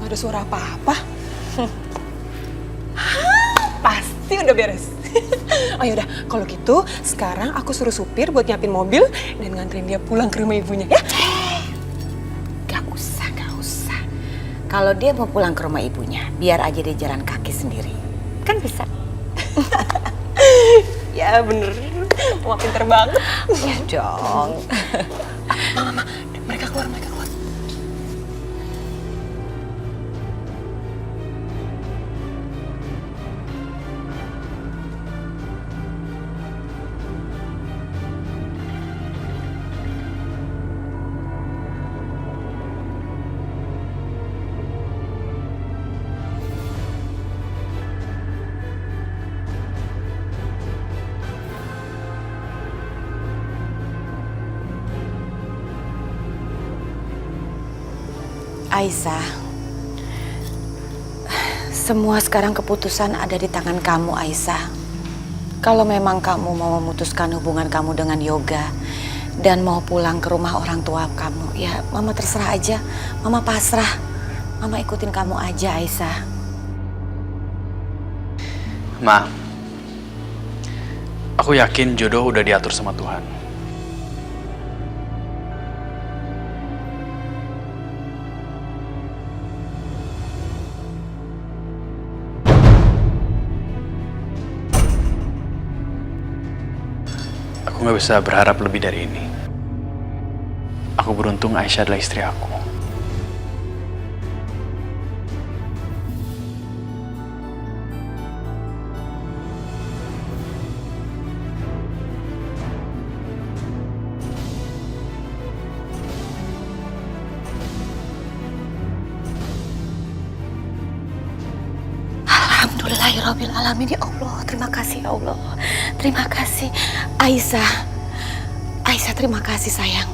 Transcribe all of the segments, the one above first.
Gak ada suara apa-apa. Pasti udah beres. Oh yaudah, kalau gitu sekarang aku suruh supir buat nyiapin mobil dan nganterin dia pulang ke rumah ibunya ya. Gak usah, gak usah. Kalau dia mau pulang ke rumah ibunya, biar aja dia jalan kaki sendiri. Kan bisa. Ya bener, Mama pinter banget. Ya dong. Mama, mereka keluar. Aisyah, semua sekarang keputusan ada di tangan kamu, Aisyah. Kalau memang kamu mau memutuskan hubungan kamu dengan Yoga dan mau pulang ke rumah orang tua kamu, ya Mama terserah aja. Mama pasrah. Mama ikutin kamu aja, Aisyah. Ma, aku yakin jodoh udah diatur sama Tuhan. Aku nggak bisa berharap lebih dari ini. Aku beruntung Aisyah adalah istri aku. Alhamdulillahirrabbilalamin, ya Allah. Terima kasih ya Allah. Terima kasih. Aisyah terima kasih sayang.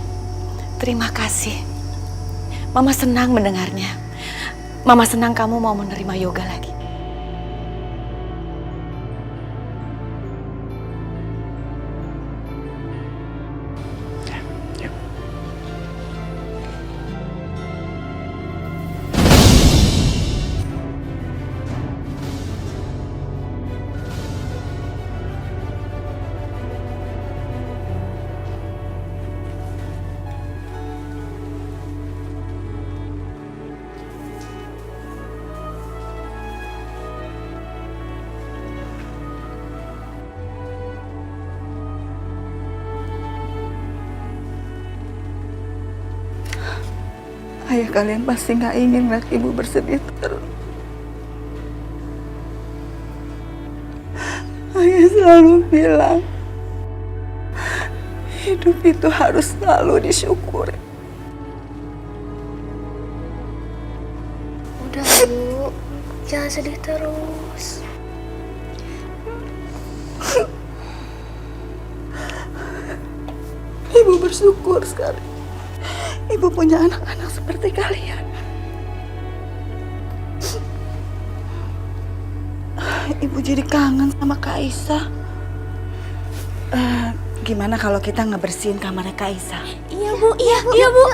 Terima kasih. Mama senang mendengarnya. Mama senang kamu mau menerima Yoga lagi. Ayah kalian pasti nggak ingin lihat ibu bersedih terus. Ayah selalu bilang, hidup itu harus selalu disyukuri. Udah Bu, jangan sedih terus. Ibu bersyukur sekali. Ibu punya anak-anak seperti kalian. Ibu jadi kangen sama Kak Aisyah. Gimana kalau kita ngebersihin kamarnya Kak Aisyah? Iya Bu, iya Bu.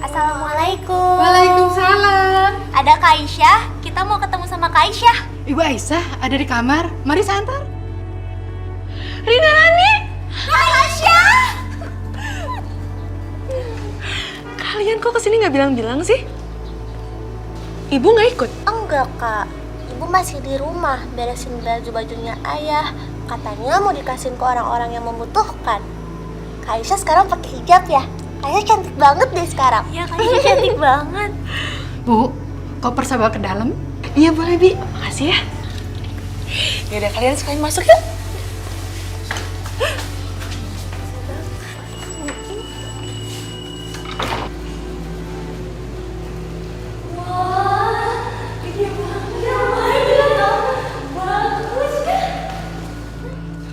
Assalamualaikum. Waalaikumsalam. Ada Kak Aisyah, kita mau ketemu sama Kak Aisyah. Ibu Aisyah ada di kamar. Mari saya antar. Rina Rani. Kak Aisyah. Kalian kok kesini nggak bilang-bilang sih? Ibu nggak ikut? Enggak Kak, Ibu masih di rumah beresin baju-bajunya ayah. Katanya mau dikasihin ke orang-orang yang membutuhkan. Kak Aisyah sekarang pakai hijab ya? Aisyah cantik banget deh sekarang. Iya Kak Aisyah cantik banget. Bu, koper saya bawa ke dalam. Iya boleh Bi, makasih ya. Yaudah kalian sekalian masuk yuk.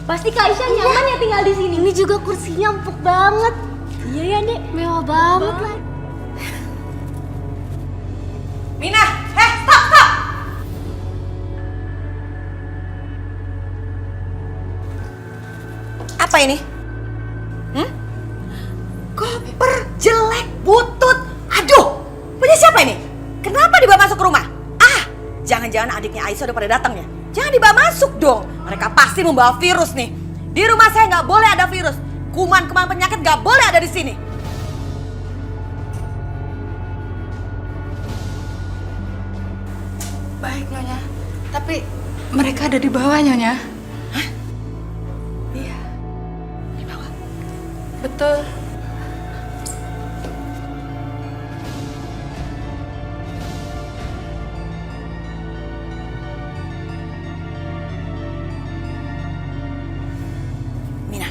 Pasti Kak Aisyah nyaman ya tinggal di sini. Ini juga kursinya empuk banget. Iya ya Dek, mewah banget lah. Mina, stop! Apa ini? Koper jelek, butut. Aduh, punya siapa ini? Kenapa dibawa masuk ke rumah? Jangan-jangan adiknya Aisyah udah pada datang ya? Jangan dibawa masuk dong. Mereka pasti membawa virus nih. Di rumah saya nggak boleh ada virus. Kuman-kuman penyakit nggak boleh ada di sini. Baik, Nyonya. Tapi mereka ada di bawah, Nyonya. Hah? Iya, Di bawah. betul. Mina,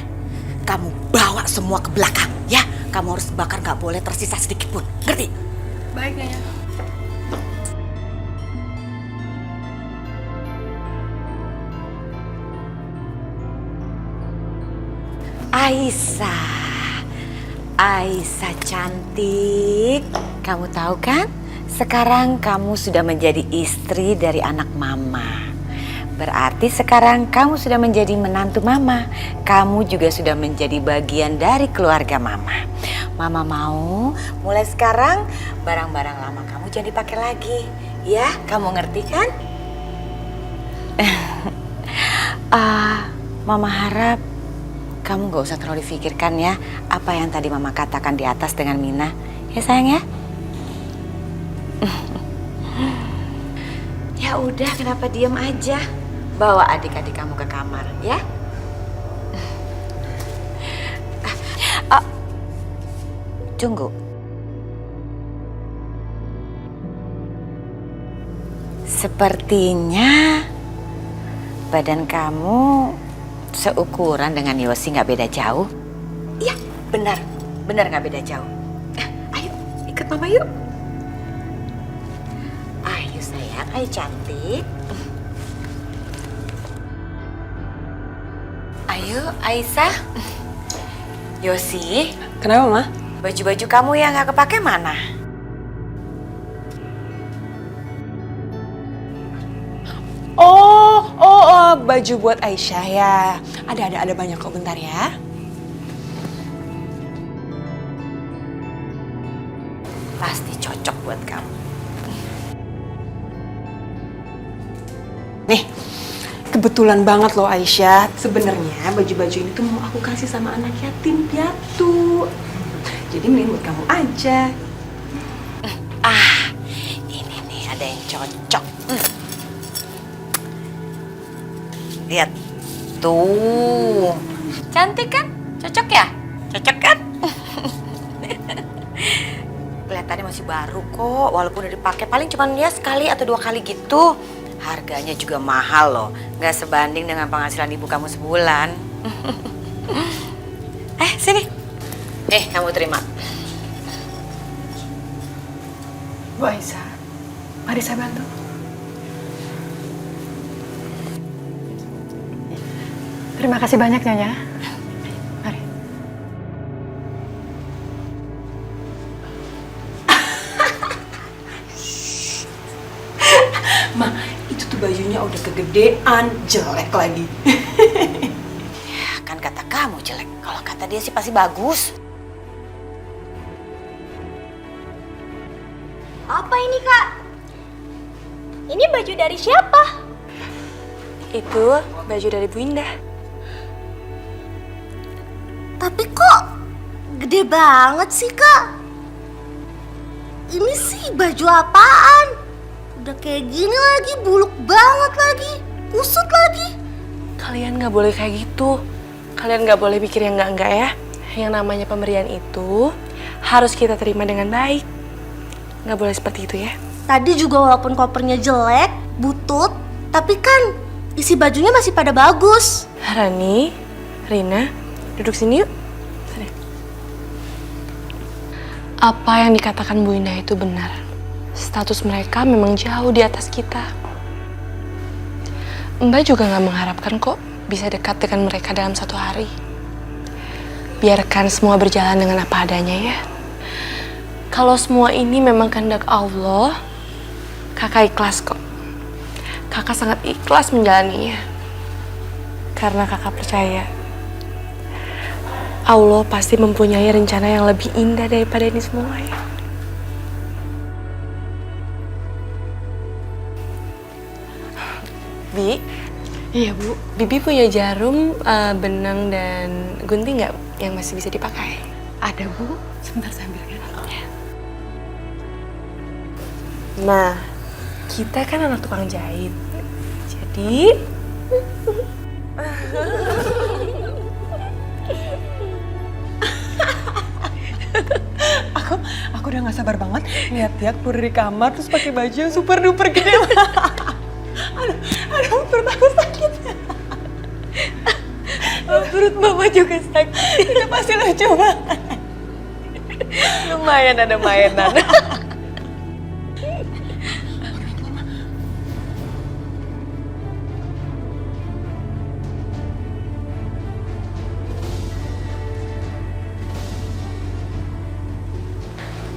kamu bawa semua ke belakang ya. Kamu harus bakar, nggak boleh tersisa sedikit pun. Ngerti? Baik, Nyonya. Aisyah cantik. Kamu tahu kan? Sekarang kamu sudah menjadi istri dari anak mama. Berarti sekarang kamu sudah menjadi menantu mama. Kamu juga sudah menjadi bagian dari keluarga mama. Mama mau mulai sekarang barang-barang lama kamu jangan dipakai lagi. Ya, kamu ngerti kan? Mama harap kamu gak usah terlalu dipikirkan ya apa yang tadi mama katakan di atas dengan Mina. Ya sayang ya? Ya udah, kenapa diam aja? Bawa adik-adik kamu ke kamar ya. Tunggu. Sepertinya badan kamu seukuran dengan Yosi, nggak beda jauh. Iya, benar nggak beda jauh. Ayo, ikut mama yuk. Ayo sayang, ayo cantik. Ayo, Aisyah. Yosi, Kenapa, Ma? baju-baju kamu yang nggak kepake mana? Oh, baju buat Aisyah ya. Ada banyak kok, bentar ya. Pasti cocok buat kamu. Nih, kebetulan banget loh Aisyah. Sebenarnya baju-baju ini tuh mau aku kasih sama anak yatim piatu. Jadi mending buat kamu aja. Ini nih ada yang cocok. Lihat. Tuh. Cantik kan? Cocok ya? Cocok kan? Kelihatannya masih baru kok, walaupun udah dipakai paling cuma dia sekali atau 2 kali gitu. Harganya juga mahal loh, nggak sebanding dengan penghasilan ibu kamu sebulan. Sini. Kamu terima. Bu Aisyah, mari saya bantu. Terima kasih banyak, Nyonya. Mari. Ma, itu tuh bajunya udah kegedean, jelek lagi. Ya, kan kata kamu jelek. Kalau kata dia sih pasti bagus. Apa ini, Kak? Ini baju dari siapa? Itu baju dari Bu Indah. Tapi kok gede banget sih, Kak? Ini sih baju apaan? Udah kayak gini lagi, buluk banget lagi, kusut lagi. Kalian nggak boleh kayak gitu. Kalian nggak boleh pikir yang enggak ya. Yang namanya pemberian itu harus kita terima dengan baik. Nggak boleh seperti itu ya. Tadi juga walaupun kopernya jelek, butut, tapi kan isi bajunya masih pada bagus. Rani, Rina, duduk sini yuk. Sini. Apa yang dikatakan Bu Indah itu benar. Status mereka memang jauh di atas kita. Mbak juga nggak mengharapkan kok bisa dekat dengan mereka dalam 1 hari. Biarkan semua berjalan dengan apa adanya ya. Kalau semua ini memang kehendak Allah, kakak ikhlas kok. Kakak sangat ikhlas menjalaninya. Karena kakak percaya Allah pasti mempunyai rencana yang lebih indah daripada ini semua ya. Bi, Iya, Bu. Bibi punya jarum, benang, dan gunting nggak yang masih bisa dipakai? Ada, Bu. Sebentar saya ambilkan. Nah, kita kan anak tukang jahit. Jadi, Aku udah gak sabar banget lihat dia keluar dari kamar terus pakai baju yang super duper gede. aduh, perut aku sakit. Perut mama juga sakit. Itu pasti lucu banget. Lumayan ada mainan.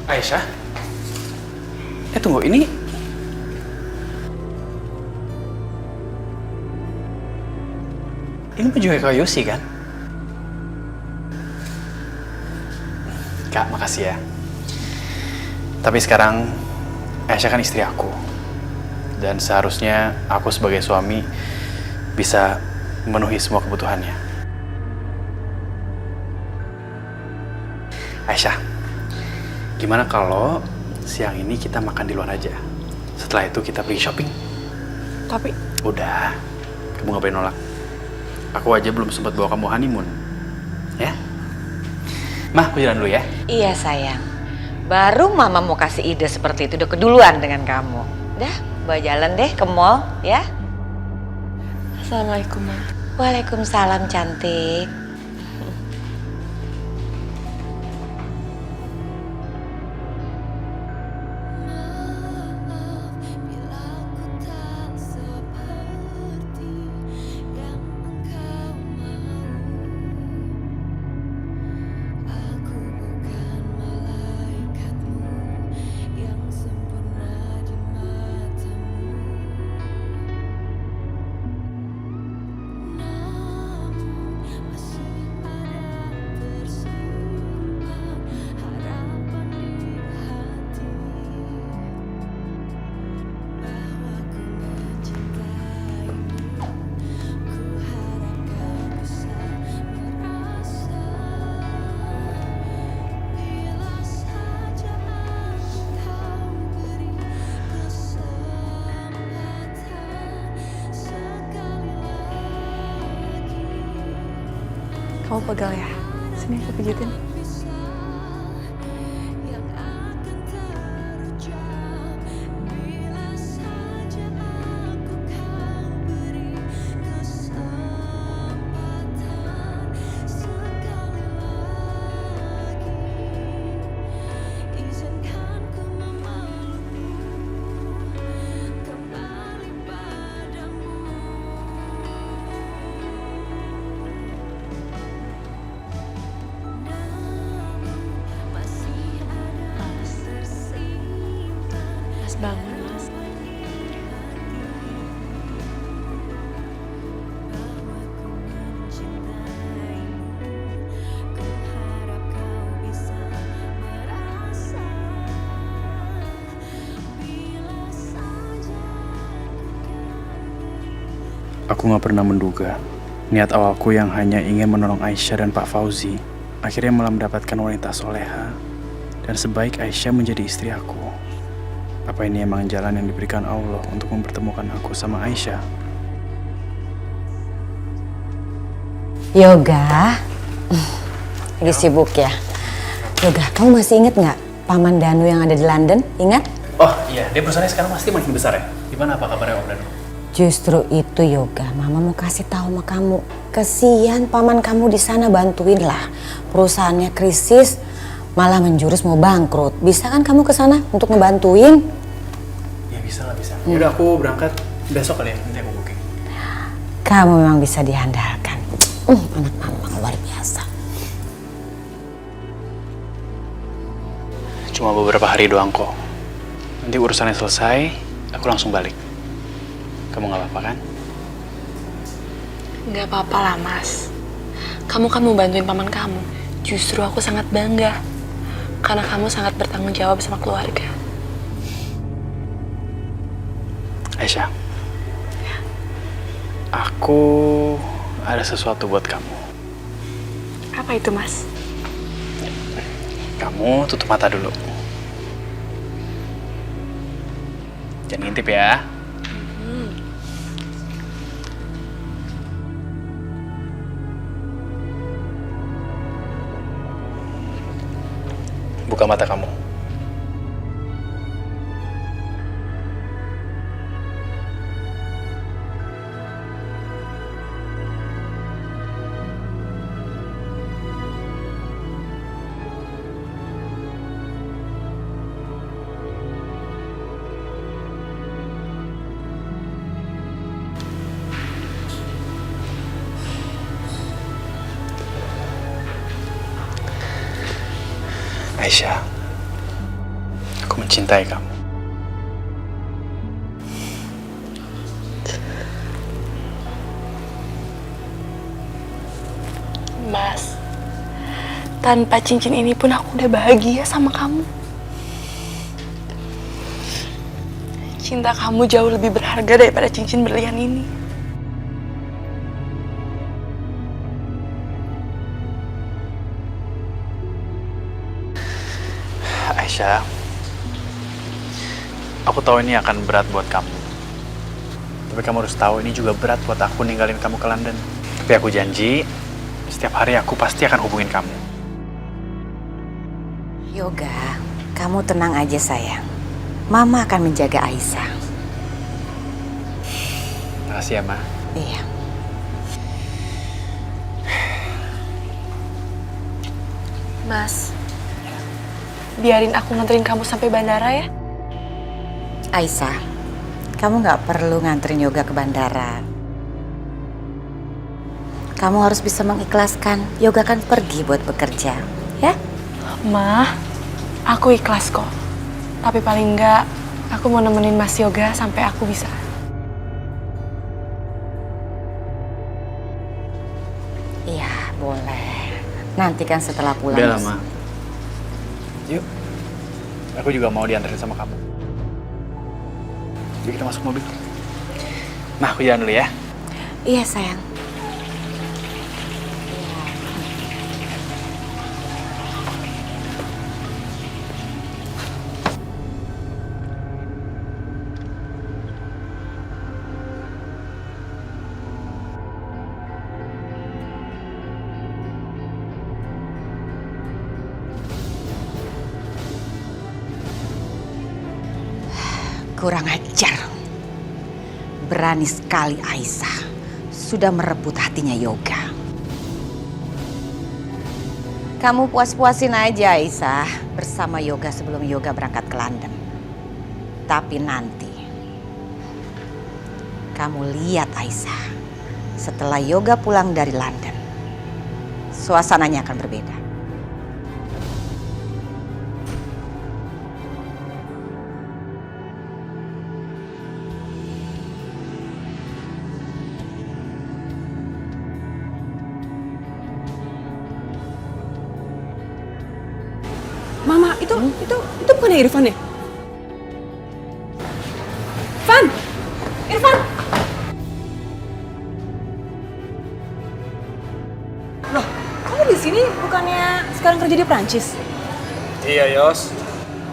Aisyah? Tunggu, ini... Ini baju Kak Yosi kan? Kak, makasih ya. Tapi sekarang Aisyah kan istri aku. Dan seharusnya aku sebagai suami bisa memenuhi semua kebutuhannya. Aisyah, gimana kalau siang ini kita makan di luar aja? Setelah itu kita pergi shopping. tapi Udah, kamu gak boleh nolak. Aku aja belum sempat bawa kamu honeymoon. Ya? Mah, aku jalan dulu ya. Iya sayang, baru mama mau kasih ide seperti itu udah keduluan dengan kamu. Dah, bawa jalan deh ke mall ya. Assalamualaikum, Ma. Waalaikumsalam cantik. Kamu pegang ya. Sini aku pijitin. Mas bangun, Mas. Aku gak pernah menduga niat awalku yang hanya ingin menolong Aisyah dan Pak Fauzi akhirnya malah mendapatkan wanita soleha dan sebaik Aisyah menjadi istri aku. Apa ini emang jalan yang diberikan Allah untuk mempertemukan aku sama Aisyah? Yoga, lagi sibuk ya? Yoga, kamu masih inget nggak Paman Danu yang ada di London? Ingat? Oh iya, dia perusahaannya sekarang pasti makin besar ya? Gimana apa kabarnya Om Danu? Justru itu Yoga, Mama mau kasih tahu sama kamu. Kesian paman kamu di sana, bantuin lah. Perusahaannya krisis, malah menjurus mau bangkrut. Bisa kan kamu ke sana untuk ngebantuin? Ya bisa lah, bisa. Yaudah aku berangkat besok kali ya, nanti aku booking. Kamu memang bisa diandalkan. Anak mama luar biasa. Cuma beberapa hari doang kok. Nanti urusannya selesai, aku langsung balik. Kamu gak apa-apa kan? Nggak apa-apa lah, Mas. Kamu kan mau bantuin paman kamu. Justru aku sangat bangga. Karena kamu sangat bertanggung jawab sama keluarga. Aisyah, aku ada sesuatu buat kamu. Apa itu, Mas? Kamu tutup mata dulu. Jangan ngintip ya. Buka mata kamu. Aisyah, aku mencintai kamu. Mas, tanpa cincin ini pun aku udah bahagia sama kamu. Cinta kamu jauh lebih berharga daripada cincin berlian ini. Aisyah, aku tahu ini akan berat buat kamu. Tapi kamu harus tahu ini juga berat buat aku ninggalin kamu ke London. Tapi aku janji, setiap hari aku pasti akan hubungin kamu. Yoga, kamu tenang aja sayang. Mama akan menjaga Aisyah. Makasih ya, Ma. Iya. Mas, biarin aku nganterin kamu sampai bandara ya. Aisyah, kamu nggak perlu nganterin Yoga ke bandara. Kamu harus bisa mengikhlaskan. Yoga kan pergi buat bekerja, ya? Ma, aku ikhlas kok. Tapi paling enggak, aku mau nemenin Mas Yoga sampai aku bisa. Iya, boleh. Nanti kan setelah pulang. Udah lama. Yuk, aku juga mau diantarin sama kamu. Yuk kita masuk mobil. Nah, aku jalan dulu ya. Iya sayang. Kurang ajar. Berani sekali Aisyah. Sudah merebut hatinya Yoga. Kamu puas-puasin aja Aisyah bersama Yoga sebelum Yoga berangkat ke London. Tapi nanti kamu lihat Aisyah, setelah Yoga pulang dari London, suasananya akan berbeda. Mama, itu bukan Irfan ya? Van! Irfan! Loh, kamu di sini bukannya sekarang kerja di Prancis? Iya Yos,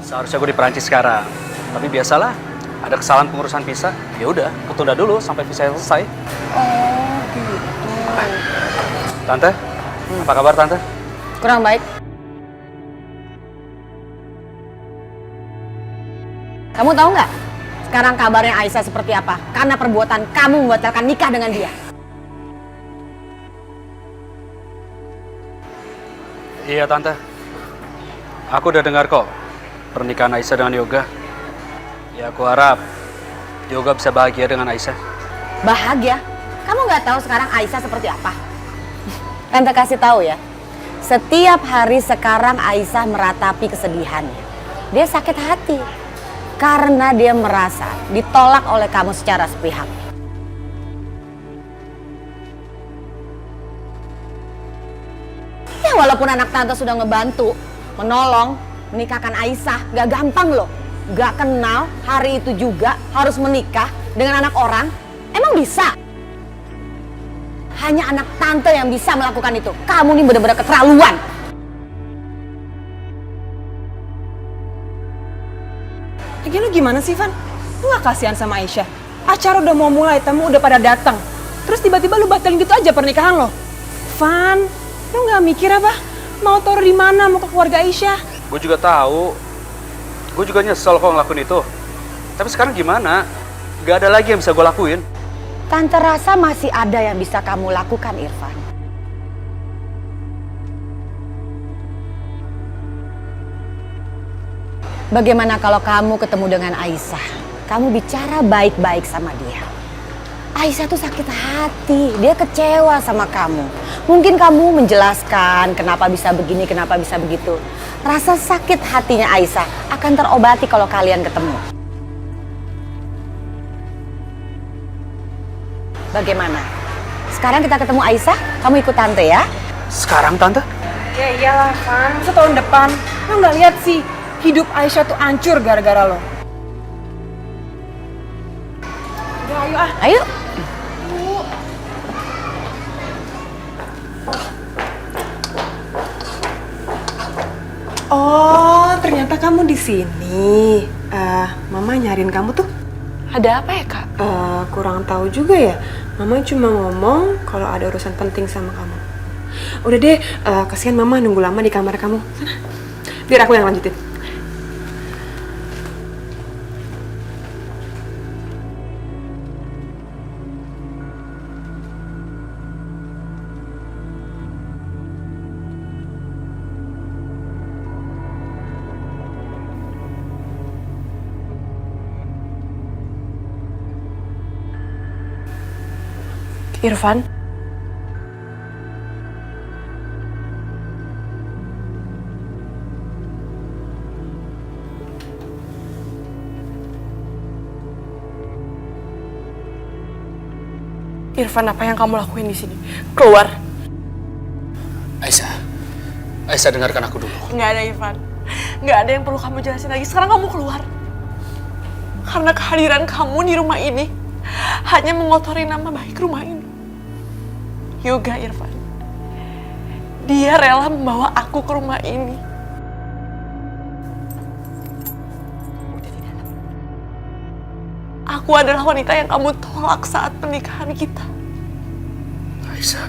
seharusnya gue di Perancis sekarang. Tapi biasalah, ada kesalahan pengurusan visa. Ya udah, ketunda dulu sampai visa selesai. Oh, gitu. Tante, apa kabar Tante? Kurang baik. Kamu tahu nggak sekarang kabarnya Aisyah seperti apa? Karena perbuatan kamu membatalkan nikah dengan dia. Iya Tante, aku udah dengar kok pernikahan Aisyah dengan Yoga. Ya aku harap Yoga bisa bahagia dengan Aisyah. Bahagia? Kamu nggak tahu sekarang Aisyah seperti apa? Tante kasih tahu ya. Setiap hari sekarang Aisyah meratapi kesedihannya. Dia sakit hati. Karena dia merasa ditolak oleh kamu secara sepihak. walaupun anak tante sudah ngebantu, menolong, menikahkan Aisyah, gak gampang loh. Gak kenal, hari itu juga harus menikah dengan anak orang. Emang bisa? Hanya anak tante yang bisa melakukan itu. Kamu nih bener-bener keterlaluan. Lagi lu gimana sih, Van? Lu gak kasihan sama Aisyah? Acara udah mau mulai, tamu udah pada datang. Terus tiba-tiba lu batalin gitu aja pernikahan lo. Van, lu gak mikir apa? Mau taruh di mana? Mau ke keluarga Aisyah? Gue juga tahu. Gue juga nyesel kok ngelakuin itu. Tapi sekarang gimana? Gak ada lagi yang bisa gue lakuin. Tante rasa masih ada yang bisa kamu lakukan, Irfan. Bagaimana kalau kamu ketemu dengan Aisyah? Kamu bicara baik-baik sama dia. Aisyah tuh sakit hati, dia kecewa sama kamu. Mungkin kamu menjelaskan kenapa bisa begini, kenapa bisa begitu. Rasa sakit hatinya Aisyah akan terobati kalau kalian ketemu. Bagaimana? Sekarang kita ketemu Aisyah, kamu ikut tante ya? Sekarang tante? Ya iyalah, Van. Setahun depan. Lu gak lihat sih, hidup Aisyah tuh hancur gara-gara lo. Udah, ayo ah. Ayo. Oh, ternyata kamu di sini. Mama nyariin kamu tuh. Ada apa ya, Kak? Kurang tahu juga ya. Mama cuma ngomong kalau ada urusan penting sama kamu. Udah deh, kasihan Mama nunggu lama di kamar kamu. Sana. Biar aku yang lanjutin. Irfan? Irfan, apa yang kamu lakuin di sini? Keluar. Aisyah dengarkan aku dulu. Nggak ada, Irfan. Nggak ada yang perlu kamu jelasin lagi. Sekarang kamu keluar. Karena kehadiran kamu di rumah ini hanya mengotori nama baik rumah ini. Yoga, Irfan. Dia rela membawa aku ke rumah ini. Aku adalah wanita yang kamu tolak saat pernikahan kita. Aisyah,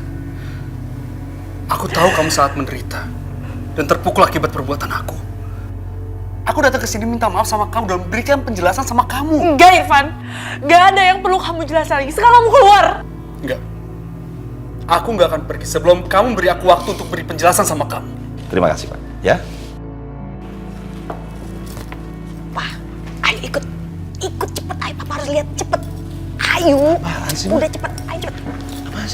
aku tahu kamu sangat menderita dan terpukul akibat perbuatan aku. Aku datang ke sini minta maaf sama kamu dan memberikan penjelasan sama kamu. Enggak, Irfan. Enggak ada yang perlu kamu jelasin lagi. Sekarang kamu keluar. Enggak. Aku nggak akan pergi sebelum kamu beri aku waktu untuk beri penjelasan sama kamu. Terima kasih, Pak. Ya? Pak, ayo ikut. Ikut cepet, ayo Papa harus lihat cepet. Ayo. Apaan sih, udah cepet, ayo cepet.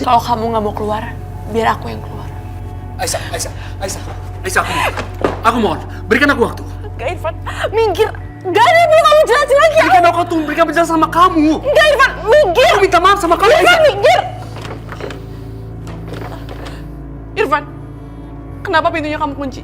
Kalau kamu nggak mau keluar, biar aku yang keluar. Aisyah, aku mohon, berikan aku waktu. Enggak, Irfan. Minggir. Enggak ada yang perlu kamu jelasin lagi. Berikan aku waktu, berikan penjelasan sama kamu. Enggak, Irfan. Minggir. Aku minta maaf sama kamu. Irfan, minggir. Irfan, kenapa pintunya kamu kunci?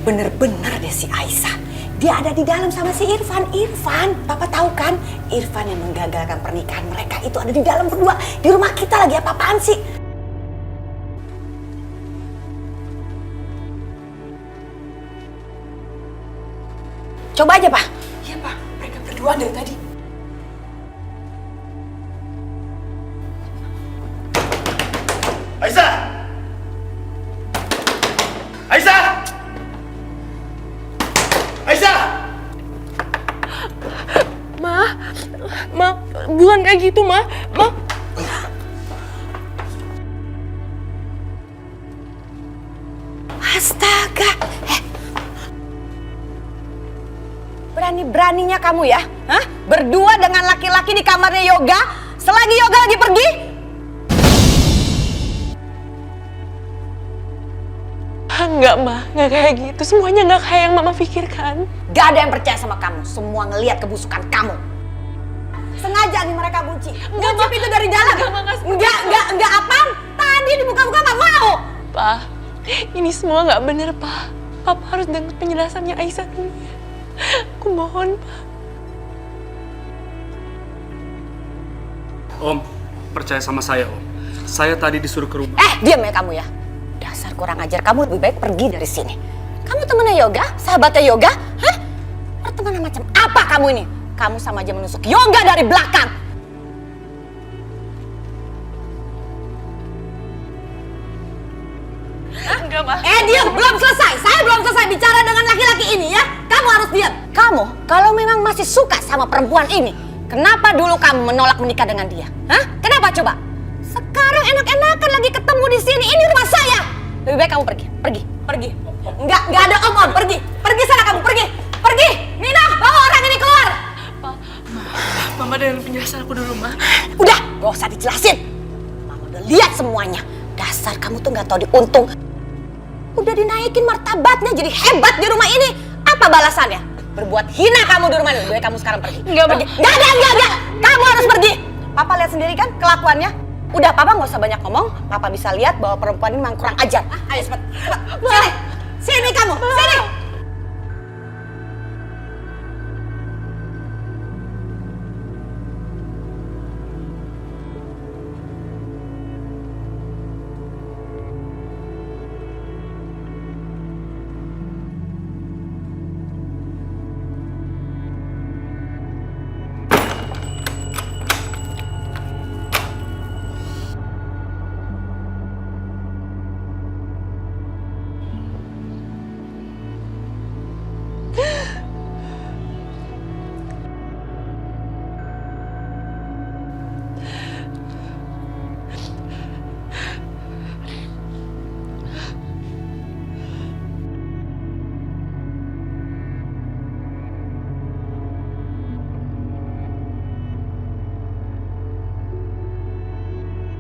Bener-bener deh si Aisyah. Dia ada di dalam sama si Irfan. Irfan, Papa tahu kan? Irfan yang menggagalkan pernikahan mereka itu ada di dalam berdua. Di rumah kita lagi apa-apaan sih? Coba aja, Pak. Iya, Pak. Mereka berdua dari tadi. Aisyah! Aisyah! Aisyah! Ma, bukan kayak gitu, Ma. Astaga. Berani-beraninya kamu ya? Hah? Berdua dengan laki-laki di kamarnya Yoga, selagi Yoga lagi pergi? Enggak, Ma. Enggak kayak gitu. Semuanya enggak kayak yang Mama pikirkan. Gak ada yang percaya sama kamu. Semua ngelihat kebusukan kamu. Sengaja nih mereka bunuh kunci. Kunci pintu dari dalam. Enggak apaan? Tadi dibuka-buka nggak mau. Pa, ini semua nggak bener, Pa. Papa harus dengar penjelasannya Aisyah dulu. Aku mohon, Pa. Om, percaya sama saya, Om. Saya tadi disuruh ke rumah. Diam ya kamu ya. Dasar kurang ajar, kamu lebih baik pergi dari sini. Kamu temennya Yoga? Sahabatnya Yoga? Hah? Pertemanan macam apa kamu ini? Kamu sama aja menusuk Yoga dari belakang. Enggak, Ma. Diam, belum selesai. Saya belum selesai bicara dengan laki-laki ini ya. Kamu harus diam. Kamu, kalau memang masih suka sama perempuan ini, kenapa dulu kamu menolak menikah dengan dia? Hah? Kenapa coba? Sekarang enak-enakan lagi ketemu di sini. Ini rumah saya. Lebih baik kamu pergi. Enggak ada om, pergi. Pergi sana kamu, pergi. Nina, bawa orang ini keluar. Mama dengar penjelasan aku dulu, Ma. Udah, gak usah dijelasin. Mama udah lihat semuanya. Dasar kamu tuh gak tahu diuntung. Udah dinaikin martabatnya jadi hebat di rumah ini. Apa balasannya? Berbuat hina kamu di rumah ini. Lebih baik kamu sekarang pergi. Enggak, Ma. Enggak. Kamu harus pergi. Papa lihat sendiri kan kelakuannya. Udah, Papa nggak usah banyak ngomong. Papa bisa lihat bahwa perempuan ini memang kurang ajar. Ayo cepet. Sini kamu. Sini.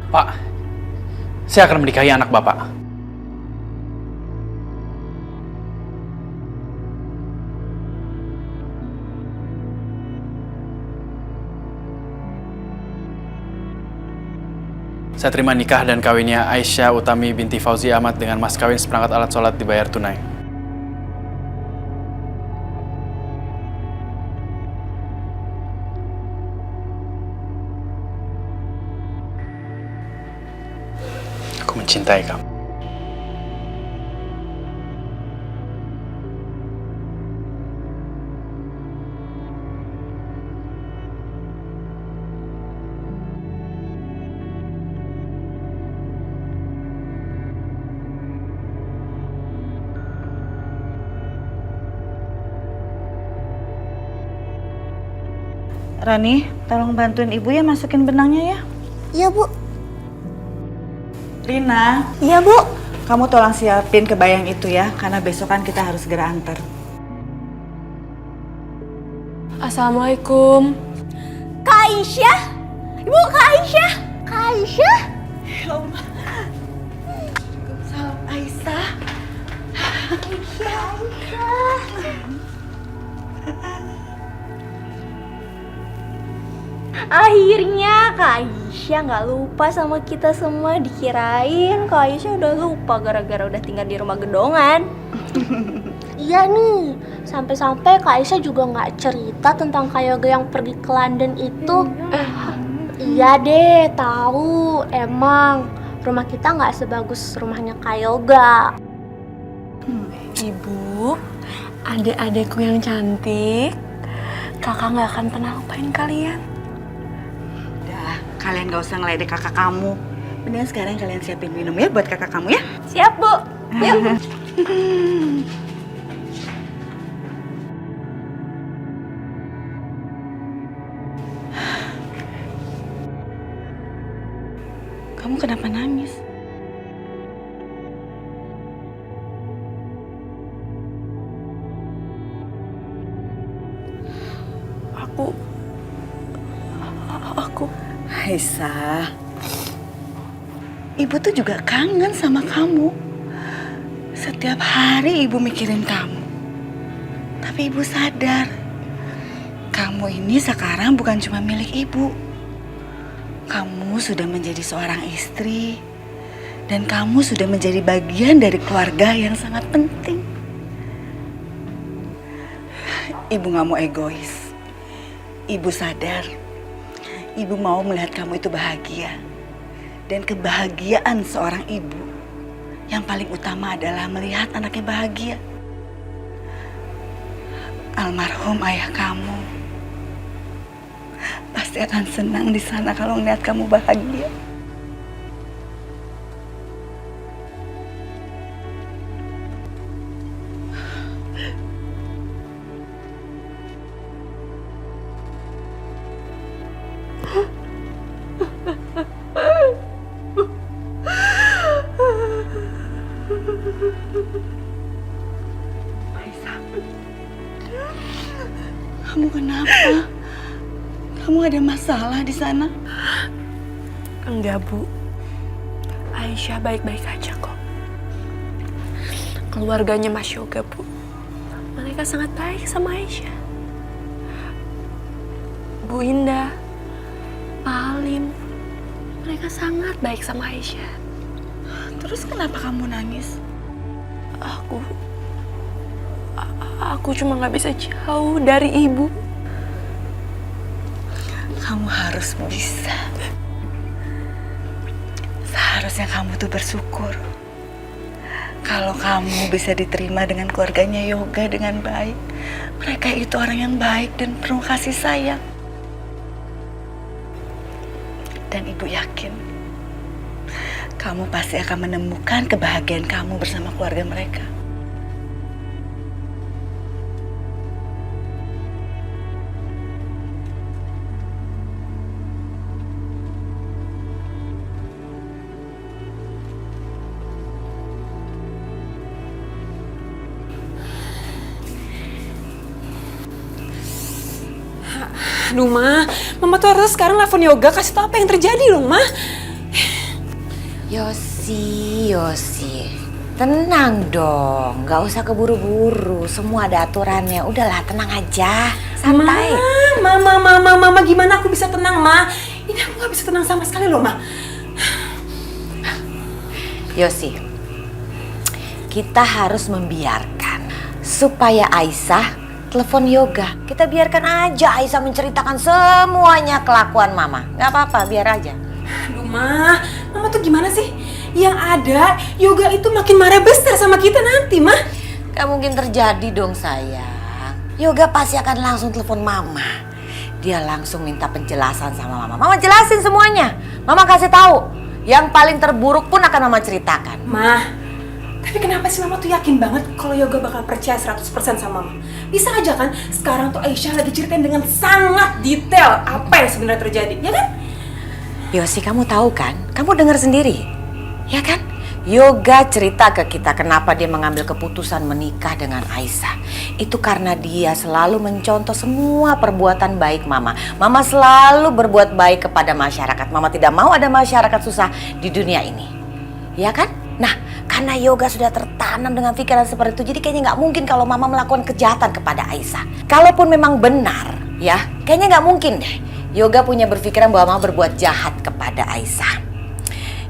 Pak, saya akan menikahi anak Bapak. Saya terima nikah dan kawinnya Aisyah Utami binti Fauzi Ahmad dengan mas kawin seperangkat alat sholat dibayar tunai. Aku mencintai kamu. Rani, tolong bantuin ibu ya masukin benangnya ya. Iya, Bu. Rina, Iya, Bu. kamu tolong siapin kebayang itu ya, karena besok kan kita harus segera antar. Assalamualaikum. Kak Aisyah? Ibu, Kak Aisyah? Kak Aisyah? Ya Allah. Salam Aisyah. Akhirnya Kak Aisyah nggak lupa sama kita semua. Dikirain Kak Aisyah udah lupa gara-gara udah tinggal di rumah gedongan. Iya nih, sampai-sampai Kak Aisyah juga nggak cerita tentang Kak Yoga yang pergi ke London itu. Iya deh, tahu. Emang rumah kita nggak sebagus rumahnya Kak Yoga. Ibu, adik-adikku yang cantik, kakak nggak akan pernah lupain kalian. Udah, kalian gak usah ngeledek kakak kamu. Mendingan sekarang kalian siapin minum ya buat kakak kamu ya. Siap, Bu. Yuk. Kamu kenapa nangis? Aku Aisyah, ibu tuh juga kangen sama kamu. Setiap hari ibu mikirin kamu. Tapi ibu sadar, kamu ini sekarang bukan cuma milik ibu. Kamu sudah menjadi seorang istri dan kamu sudah menjadi bagian dari keluarga yang sangat penting. Ibu gak mau egois. Ibu sadar, ibu mau melihat kamu itu bahagia. Dan kebahagiaan seorang ibu yang paling utama adalah melihat anaknya bahagia. Almarhum ayah kamu pasti akan senang di sana kalau melihat kamu bahagia. Kamu kenapa? Kamu ada masalah di sana? Enggak, Bu. Aisyah baik-baik aja kok. Keluarganya Mas Yoga, Bu. Mereka sangat baik sama Aisyah. Bu Indah, Pak Halim, mereka sangat baik sama Aisyah. Terus kenapa kamu nangis? Aku cuma gak bisa jauh dari ibu. Kamu harus bisa. Seharusnya kamu tuh bersyukur. Kalau kamu bisa diterima dengan keluarganya Yoga dengan baik. Mereka itu orang yang baik dan penuh kasih sayang. Dan ibu yakin kamu pasti akan menemukan kebahagiaan kamu bersama keluarga mereka. Aduh, Ma. Mama tuh harus sekarang nelfon Yoga kasih tau apa yang terjadi dong, Ma. Yosi, tenang dong, nggak usah keburu-buru, semua ada aturannya. Udahlah, tenang aja, santai. Mama, gimana aku bisa tenang, Ma? Ini aku nggak bisa tenang sama sekali loh, Ma. Yosi, kita harus membiarkan supaya Aisyah telepon Yoga. Kita biarkan aja Aisyah menceritakan semuanya kelakuan Mama. Nggak apa-apa, biar aja. Aduh, Mama tuh gimana sih? Yang ada, Yoga itu makin marah besar sama kita nanti, Ma. Gak mungkin terjadi dong, sayang. Yoga pasti akan langsung telepon Mama. Dia langsung minta penjelasan sama Mama. Mama jelasin semuanya. Mama kasih tahu. Yang paling terburuk pun akan Mama ceritakan. Ma, tapi kenapa sih Mama tuh yakin banget kalau Yoga bakal percaya 100% sama Mama? Bisa aja kan sekarang tuh Aisyah lagi ceritain dengan sangat detail apa yang sebenarnya terjadi, ya kan? Yosi, kamu tahu kan? Kamu dengar sendiri, ya kan? Yoga cerita ke kita kenapa dia mengambil keputusan menikah dengan Aisyah. Itu karena dia selalu mencontoh semua perbuatan baik Mama. Mama selalu berbuat baik kepada masyarakat. Mama tidak mau ada masyarakat susah di dunia ini, ya kan? Nah, karena Yoga sudah tertanam dengan pikiran seperti itu, jadi kayaknya nggak mungkin kalau Mama melakukan kejahatan kepada Aisyah. Kalaupun memang benar, ya, kayaknya nggak mungkin deh. Yoga punya berpikiran bahwa Mama berbuat jahat kepada Aisyah.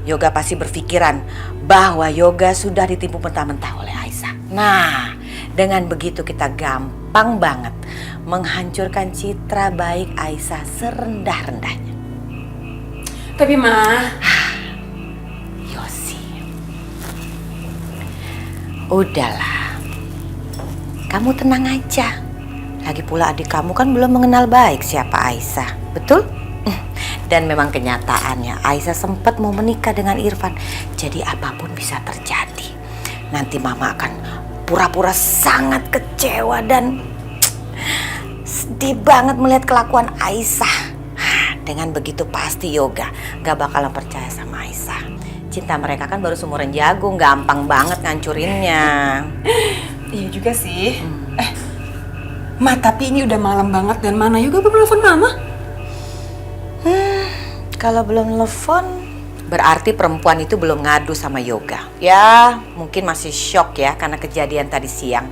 Yoga pasti berpikiran bahwa Yoga sudah ditipu mentah-mentah oleh Aisyah. Nah, dengan begitu kita gampang banget menghancurkan citra baik Aisyah serendah-rendahnya. Tapi Ma, udahlah, kamu tenang aja. Lagi pula adik kamu kan belum mengenal baik siapa Aisyah, betul? Dan memang kenyataannya Aisyah sempat mau menikah dengan Irfan. Jadi apapun bisa terjadi. Nanti Mama akan pura-pura sangat kecewa dan sedih banget melihat kelakuan Aisyah. Dengan begitu pasti Yoga gak bakalan percaya sama Aisyah. Cinta mereka kan baru seumuran jagung, gampang banget ngancurinnya. Iya juga sih. Ma, tapi ini udah malam banget dan mana Yoga belum telepon Mama? Kalau belum telepon, berarti perempuan itu belum ngadu sama Yoga. Ya, mungkin masih shock ya karena kejadian tadi siang.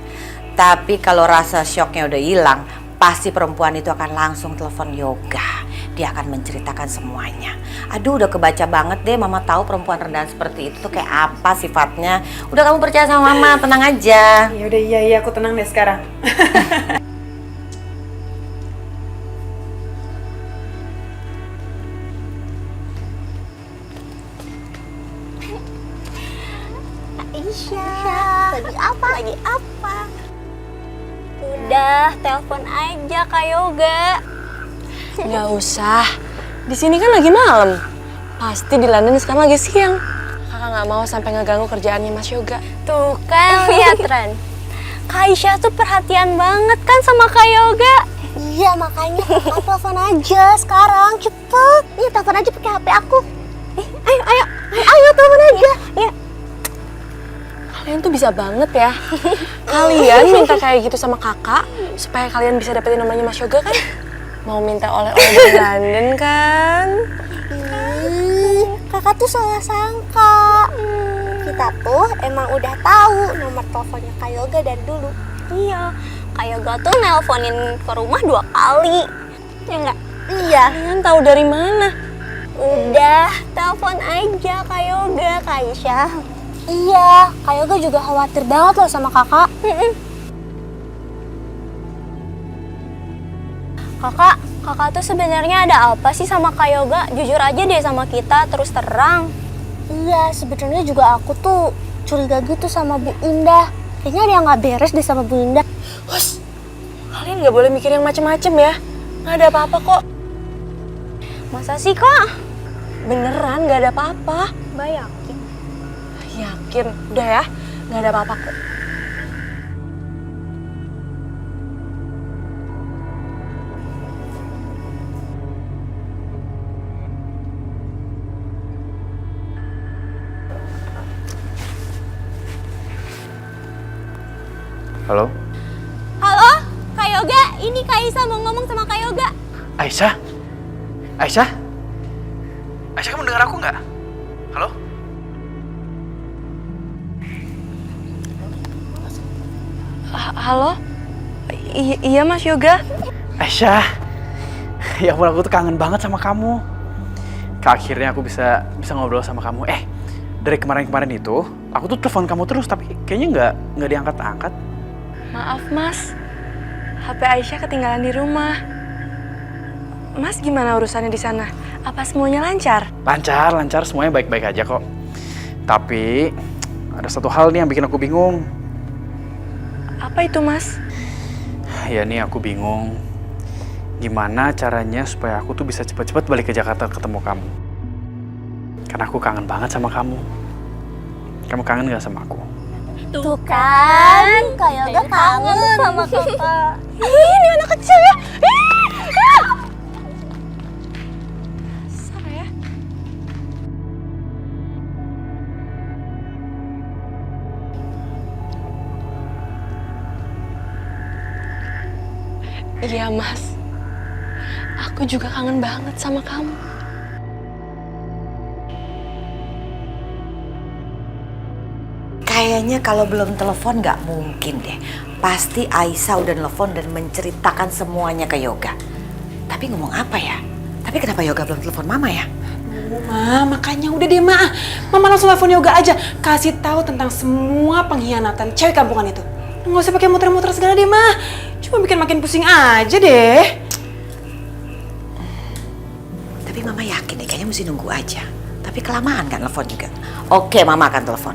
Tapi kalau rasa shocknya udah hilang, pasti perempuan itu akan langsung telepon Yoga. Dia akan menceritakan semuanya. Aduh, udah kebaca banget deh. Mama tahu perempuan rendahan seperti itu tuh kayak apa sifatnya. Udah, kamu percaya sama Mama, tenang aja. Ya udah, iya aku tenang deh sekarang. Aisyah, lagi apa? Lagi apa? Udah, telepon aja Kak Yoga. Nggak usah. Di sini kan lagi malam. Pasti di London sekarang lagi siang. Kakak nggak mau sampai ngeganggu kerjaannya Mas Yoga. Tuh kan, lihat Ren. Kak Aisyah tuh perhatian banget kan sama Kak Yoga. Iya, makanya aku telepon aja sekarang, cepet. Iya, telepon aja pakai HP aku. Ayo telepon aja. Ya. Kalian tuh bisa banget ya. Kalian minta kayak gitu sama kakak supaya kalian bisa dapetin nomornya Mas Yoga kan? Mau minta oleh-oleh dari London kan? Kakak tuh salah sangka. Kita tuh emang udah tahu nomor teleponnya Kak Yoga dari dulu. Iya, Kak Yoga tuh nelponin ke rumah 2 kali. Ya enggak? Iya. Kalian tahu dari mana? Udah, telepon aja Kak Yoga, Kak Aisyah. Iya, Kak Yoga juga khawatir banget loh sama kakak. Kakak tuh sebenarnya ada apa sih sama Kak Yoga? Jujur aja deh sama kita, terus terang. Iya, sebenarnya juga aku tuh curiga gitu sama Bu Indah. Kayaknya ada yang nggak beres deh sama Bu Indah. Hus, kalian nggak boleh mikir yang macem-macem ya. Nggak ada apa-apa kok. Masa sih Kak? Beneran nggak ada apa-apa. Mbak yakin? Yakin, udah ya, nggak ada apa-apa kok. Halo? Halo, Kak Yoga, ini Kak Aisyah mau ngomong sama Kak Yoga. Aisyah? Aisyah? Aisyah, kamu dengar aku nggak? Halo? Halo? Iya Mas Yoga? Aisyah, ya ampun, aku tuh kangen banget sama kamu. Akhirnya aku bisa ngobrol sama kamu. Dari kemarin-kemarin itu, aku tuh telepon kamu terus, tapi kayaknya nggak diangkat-angkat. Maaf Mas, HP Aisyah ketinggalan di rumah. Mas gimana urusannya di sana? Apa semuanya lancar? Lancar, semuanya baik-baik aja kok. Tapi ada satu hal nih yang bikin aku bingung. Apa itu Mas? Ya nih, aku bingung. Gimana caranya supaya aku tuh bisa cepet-cepet balik ke Jakarta ketemu kamu? Karena aku kangen banget sama kamu. Kamu kangen gak sama aku? Tuh kan, Kak Yoga kangen sama kakak. Ini anak kecil ya. Dasar ya. Iya Mas, aku juga kangen banget sama kamu. Kayaknya kalau belum telepon nggak mungkin deh. Pasti Aisyah udah nelfon dan menceritakan semuanya ke Yoga. Tapi ngomong apa ya? Tapi kenapa Yoga belum telepon Mama ya? Ma, makanya udah deh Ma. Mama langsung telepon Yoga aja. Kasih tahu tentang semua pengkhianatan cewek kampungan itu. Nggak usah pakai muter-muter segala deh Ma. Cuma bikin makin pusing aja deh. Tapi Mama yakin deh, kayaknya mesti nunggu aja. Tapi kelamaan kan telepon juga. Oke, Mama akan telepon.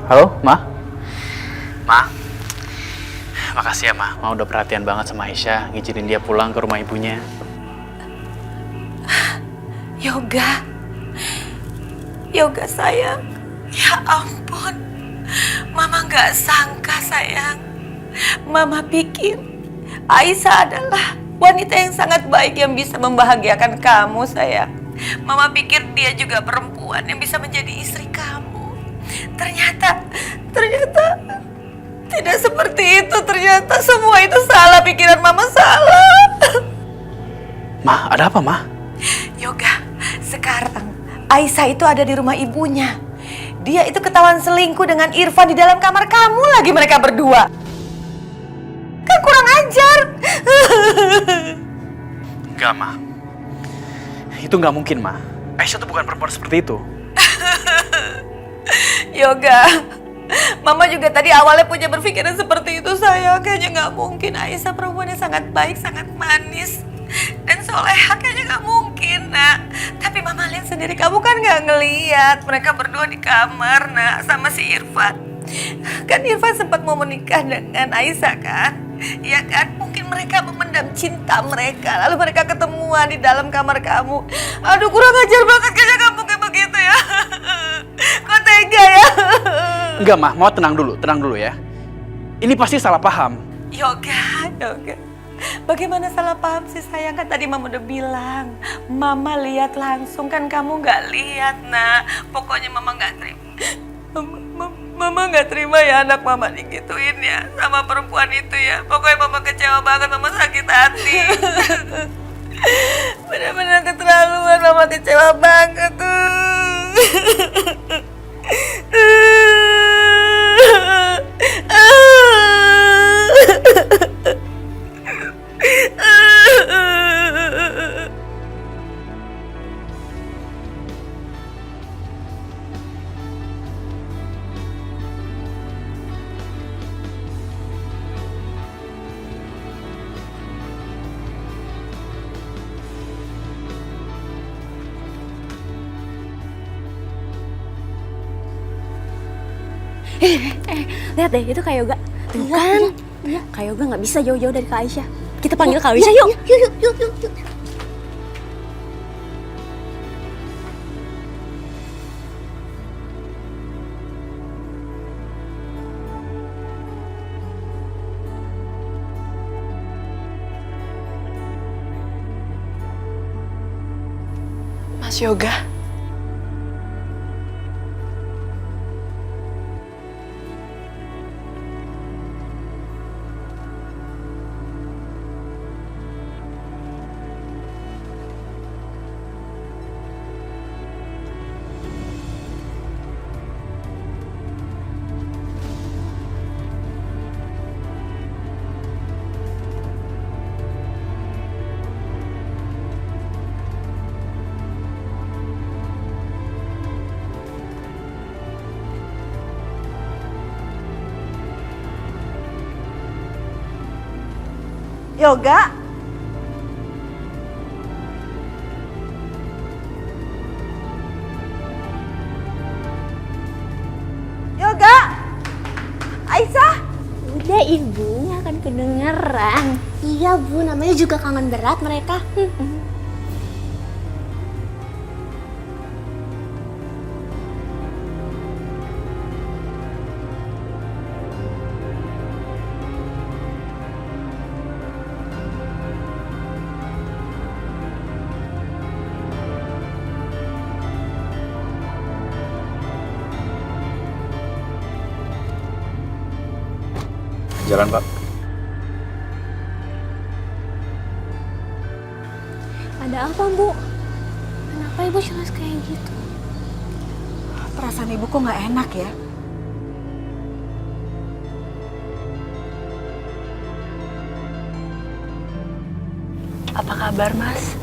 Halo, Ma? Ma? Makasih ya, Ma. Ma udah perhatian banget sama Aisyah, ngizinin dia pulang ke rumah ibunya. Yoga sayang. Ya ampun. Mama nggak sangka sayang. Mama pikir Aisyah adalah wanita yang sangat baik yang bisa membahagiakan kamu sayang. Mama pikir dia juga perempuan yang bisa menjadi istri kamu. Ternyata tidak seperti itu. Ternyata semua itu salah, pikiran Mama salah. Ma, ada apa, Ma? sekarang Aisyah itu ada di rumah ibunya. Dia itu ketahuan selingkuh dengan Irfan di dalam kamar kamu lagi mereka berdua. Kan kurang ajar. Enggak, Ma. Itu nggak mungkin, Ma. Aisyah tuh bukan perempuan seperti itu. Yoga, Mama juga tadi awalnya punya berpikiran seperti itu sayang. Kayaknya nggak mungkin Aisyah perempuannya sangat baik, sangat manis dan soleha, kayaknya nggak mungkin, Nak. Tapi Mama lihat sendiri, kamu kan nggak ngeliat mereka berdua di kamar, Nak, sama si Irfan. Kan Irfan sempat mau menikah dengan Aisyah kan? Iya kan? Mungkin mereka memendam cinta mereka, lalu mereka ketemuan di dalam kamar kamu. Aduh, kurang ajar banget, kayaknya kamu kayak begitu ya. Kok tega ya? Enggak, Ma. Mau tenang dulu ya. Ini pasti salah paham. Yoga. Bagaimana salah paham sih sayang? Kan tadi Mama udah bilang, Mama lihat langsung, kan kamu nggak lihat, Nak. Pokoknya Mama nggak terima. Mama nggak terima ya anak Mama digituin ya sama perempuan itu ya. Pokoknya Mama kecewa banget, Mama sakit hati. Benar-benar keterlaluan, Mama kecewa banget tuh. Lihat deh, itu Kak Yoga. Tuh kan? Kak Yoga nggak bisa jauh-jauh dari Kak Aisyah. Kita panggil Kak Aisyah yuk. Yuk. Mas Yoga. Yoga. Yoga. Aisyah. Udah Ibu, nggak akan kedengeran. Iya Bu, namanya juga kangen berat mereka. Jalan, Pak. Ada apa Bu? Kenapa Ibu cemas kayak gitu? Perasaan ibu kok nggak enak ya? Apa kabar, Mas?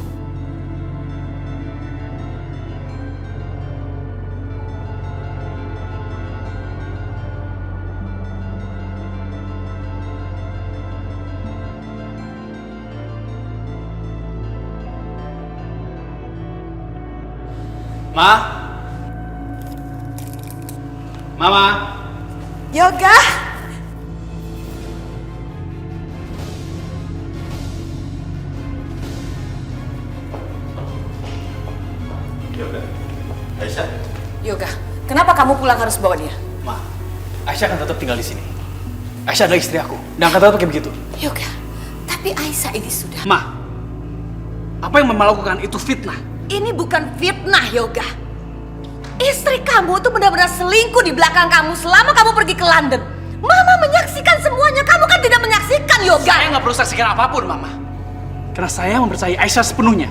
Mama. Yoga. Aisyah. Yoga, kenapa kamu pulang harus bawa dia? Ma, Aisyah akan tetap tinggal di sini. Aisyah adalah istri aku. Dan akan tetap kayak begitu. Yoga, tapi Aisyah ini sudah... Ma, apa yang Mama lakukan itu fitnah. Ini bukan fitnah, Yoga. Istri kamu tuh benar-benar selingkuh di belakang kamu selama kamu pergi ke London. Mama menyaksikan semuanya, kamu kan tidak menyaksikan, Yoga. Saya nggak perlu saksikan apapun, Mama. Karena saya mempercayai Aisyah sepenuhnya.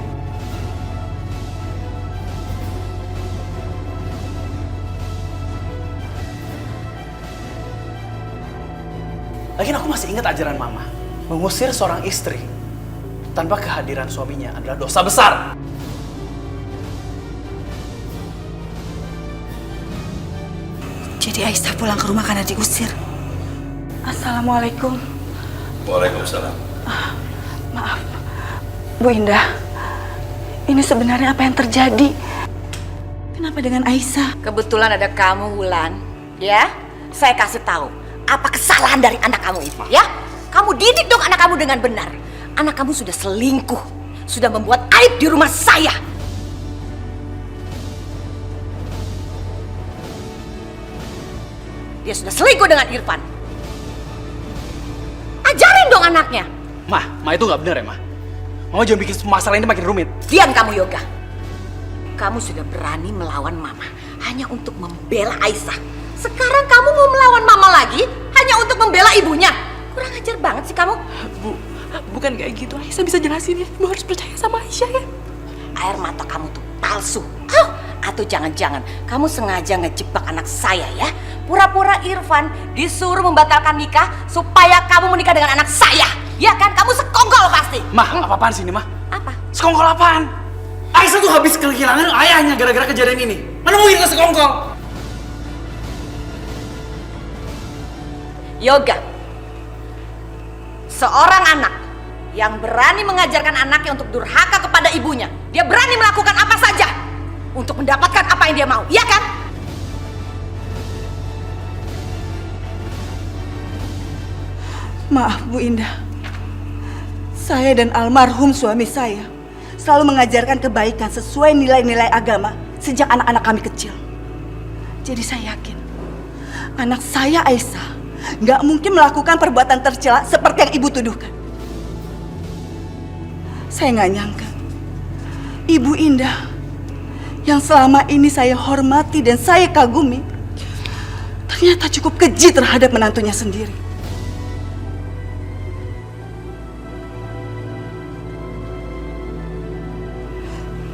Lagian aku masih ingat ajaran mama. Mengusir seorang istri tanpa kehadiran suaminya adalah dosa besar. Jadi Aisyah pulang ke rumah karena diusir. Assalamualaikum. Waalaikumsalam. Maaf, Bu Indah. Ini sebenarnya apa yang terjadi? Kenapa dengan Aisyah? Kebetulan ada kamu, Wulan. Ya, saya kasih tahu apa kesalahan dari anak kamu itu. Ya, kamu didik dong anak kamu dengan benar. Anak kamu sudah selingkuh, sudah membuat aib di rumah saya. Dia sudah selingkuh dengan Irfan. Ajarin dong anaknya. Ma itu nggak benar ya, Ma? Mama jangan bikin masalah ini makin rumit. Diam kamu, Yoga. Kamu sudah berani melawan Mama hanya untuk membela Aisyah. Sekarang kamu mau melawan Mama lagi hanya untuk membela ibunya. Kurang ajar banget sih kamu. Bu, bukan kayak gitu. Aisyah bisa jelasin ya. Ibu harus percaya sama Aisyah ya. Air mata kamu tuh palsu. Oh, atau jangan-jangan kamu sengaja ngejebak anak saya ya. Pura-pura Irfan disuruh membatalkan nikah supaya kamu menikah dengan anak saya. Ya kan? Kamu sekongkol pasti. Ma, apa-apaan sih ini, Ma? Apa? Sekongkol apaan? Aisyah tuh habis kehilangan ayahnya gara-gara kejadian ini. Mana mungkin kita sekongkol? Yoga, seorang anak yang berani mengajarkan anaknya untuk durhaka kepada ibunya. Dia berani melakukan apa saja untuk mendapatkan apa yang dia mau, iya kan? Maaf Bu Indah. Saya dan almarhum suami saya selalu mengajarkan kebaikan sesuai nilai-nilai agama sejak anak-anak kami kecil. Jadi saya yakin anak saya Aisyah nggak mungkin melakukan perbuatan tercela seperti yang Ibu tuduhkan. Saya nggak nyangka Ibu Indah yang selama ini saya hormati dan saya kagumi ternyata cukup keji terhadap menantunya sendiri.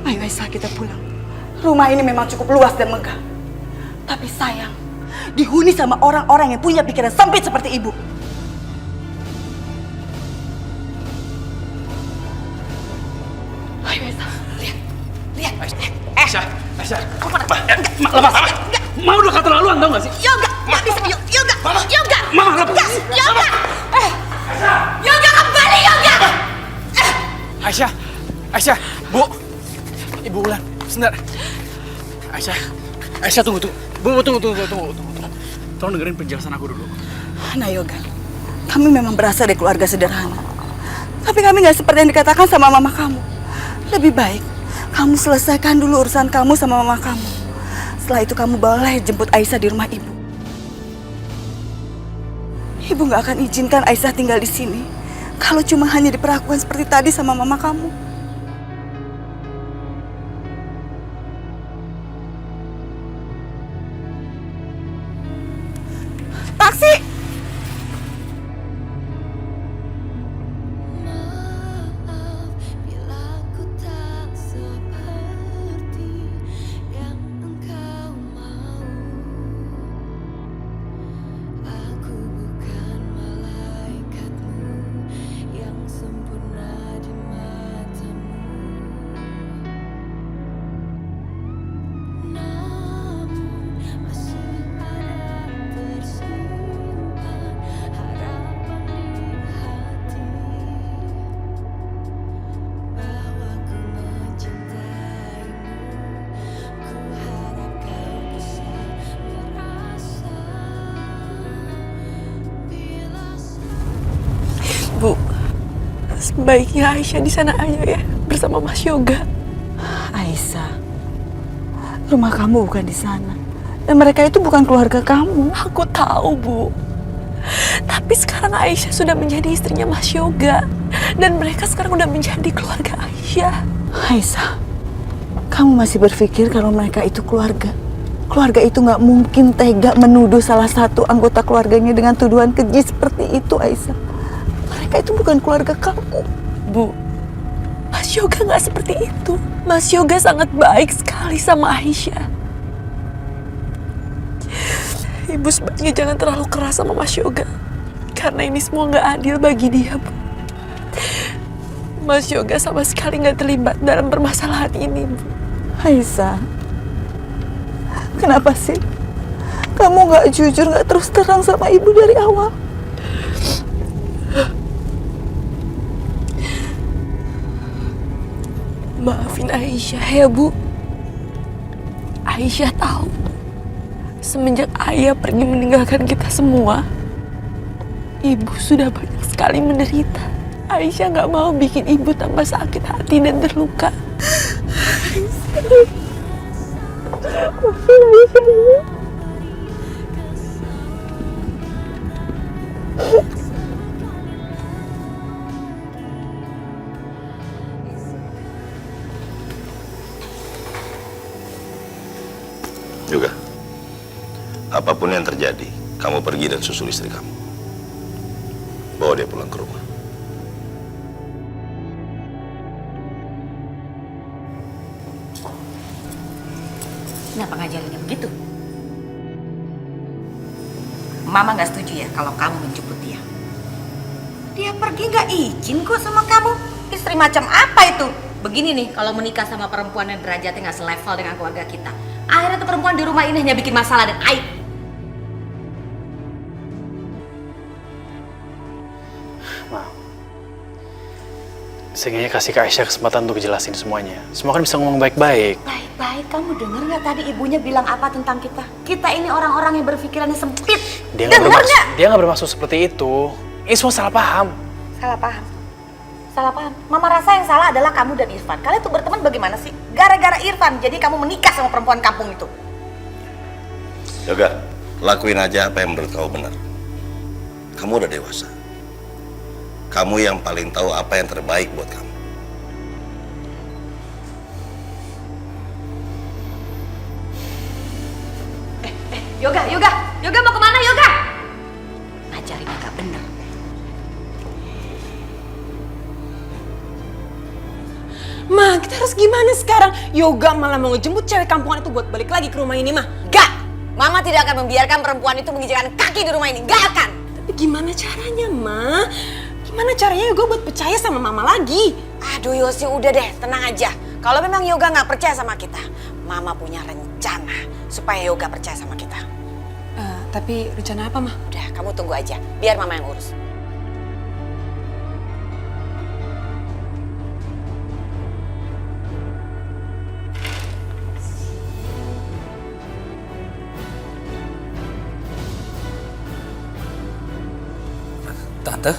Ayo Aisyah, kita pulang. Rumah ini memang cukup luas dan megah. Tapi sayang, dihuni sama orang-orang yang punya pikiran sempit seperti Ibu. Ayo Aisyah, lihat. Aisyah. Ma, lepas. Ma udah keterlaluan tau gak sih? Yoga, nggak bisa. Yoga. Mama, lepas. Yoga. Yoga, kembali Yoga. Aisyah, Bu. Ibu Wulan, sebentar. Aisyah tunggu. Bu, tunggu. Tolong dengerin penjelasan aku dulu. Nah Yoga, kami memang berasal dari keluarga sederhana. Tapi kami nggak seperti yang dikatakan sama mama kamu. Lebih baik kamu selesaikan dulu urusan kamu sama mama kamu. Setelah itu kamu boleh jemput Aisyah di rumah Ibu. Ibu nggak akan izinkan Aisyah tinggal di sini kalau cuma hanya diperlakukan seperti tadi sama mama kamu. Taksi! Bu, sebaiknya Aisyah di sana aja ya, bersama Mas Yoga. Aisyah, rumah kamu bukan di sana. Dan mereka itu bukan keluarga kamu. Aku tahu, Bu. Tapi sekarang Aisyah sudah menjadi istrinya Mas Yoga. Dan mereka sekarang udah menjadi keluarga Aisyah. Aisyah, kamu masih berpikir kalau mereka itu keluarga? Keluarga itu nggak mungkin tega menuduh salah satu anggota keluarganya dengan tuduhan keji seperti itu, Aisyah. Mereka itu bukan keluarga kamu. Bu, Mas Yoga nggak seperti itu. Mas Yoga sangat baik sekali sama Aisyah. Ibu sebaiknya jangan terlalu keras sama Mas Yoga. karena ini semua nggak adil bagi dia, Bu. Mas Yoga sama sekali nggak terlibat dalam permasalahan ini, Bu. Aisyah, kenapa sih kamu nggak jujur, nggak terus terang sama ibu dari awal? Maafin Aisyah ya, Bu. Aisyah tahu semenjak ayah pergi meninggalkan kita semua, ibu sudah banyak sekali menderita. Aisyah nggak mau bikin ibu tambah sakit hati dan terluka. Juga, apapun yang terjadi, kamu pergi dan susul istri kamu. Bawa dia pulang ke rumah. Kenapa ngajarinnya begitu? Mama nggak setuju ya kalau kamu menjemput dia. Dia pergi nggak izin kok sama kamu. Istri macam apa itu? Begini nih, kalau menikah sama perempuan yang derajatnya nggak selevel dengan keluarga kita, akhirnya tuh perempuan di rumah ini hanya bikin masalah dan aib. Ma, seenggaknya kasih ke Aisyah kesempatan untuk jelasin semuanya. Semua kan bisa ngomong baik-baik. Baik-baik, kamu denger nggak tadi ibunya bilang apa tentang kita? Kita ini orang-orang yang berpikirannya sempit. Dia nggak bermaksud seperti itu. Ini semua salah paham. Salah paham. Salah paham. Mama rasa yang salah adalah kamu dan Irfan. Kalian tuh berteman bagaimana sih? Gara-gara Irfan, jadi kamu menikah sama perempuan kampung itu. Yoga, lakuin aja apa yang menurut kamu benar. Kamu udah dewasa. Kamu yang paling tahu apa yang terbaik buat kamu. Yoga mau kemana Yoga? Ngajarin agak bener. Ma, kita harus gimana sekarang? Yoga malah mau ngejemput cewek kampungan itu buat balik lagi ke rumah ini, Ma. Gak! Mama tidak akan membiarkan perempuan itu menginjakkan kaki di rumah ini. Gak akan! Tapi gimana caranya, Ma? Gimana caranya Yoga buat percaya sama Mama lagi? Aduh Yosi, udah deh, tenang aja. Kalau memang Yoga nggak percaya sama kita, Mama punya rencana supaya Yoga percaya sama kita. Tapi rencana apa, Ma? Udah, kamu tunggu aja. Biar Mama yang urus. Tante?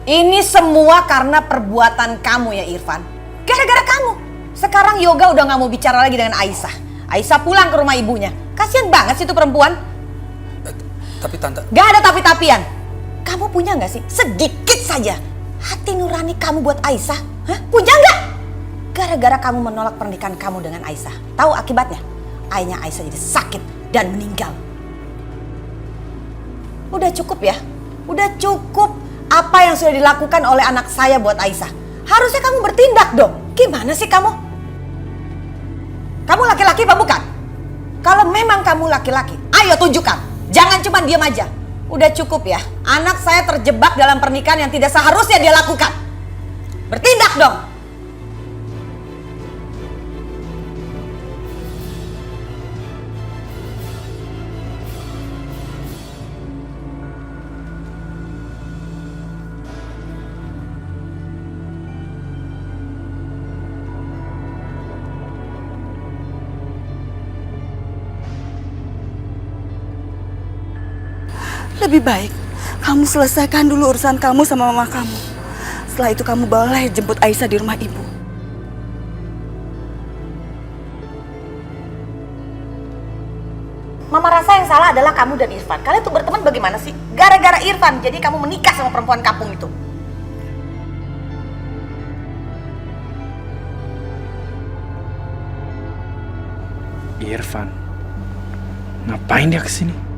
Ini semua karena perbuatan kamu ya Irfan. Gara-gara kamu. Sekarang Yoga udah gak mau bicara lagi dengan Aisyah. Aisyah pulang ke rumah ibunya. Kasian banget sih itu perempuan. Tapi Tante... Gak ada tapi-tapian. Kamu punya gak sih sedikit saja hati nurani kamu buat Aisyah? Hah? Punya gak? Gara-gara kamu menolak pernikahan kamu dengan Aisyah. Tahu akibatnya? Ayahnya Aisyah jadi sakit dan meninggal. Udah cukup ya? Udah cukup apa yang sudah dilakukan oleh anak saya buat Aisyah. Harusnya kamu bertindak dong. Gimana sih kamu? Kamu laki-laki apa bukan? Kalau memang kamu laki-laki, ayo tunjukkan. Jangan cuma diam aja. Udah cukup ya. Anak saya terjebak dalam pernikahan yang tidak seharusnya dia lakukan. Bertindak dong. Lebih baik kamu selesaikan dulu urusan kamu sama mama kamu. Setelah itu kamu boleh jemput Aisyah di rumah ibu. Mama rasa yang salah adalah kamu dan Irfan. Kalian tuh berteman bagaimana sih? Gara-gara Irfan, jadi kamu menikah sama perempuan kampung itu. Irfan, ngapain dia kesini?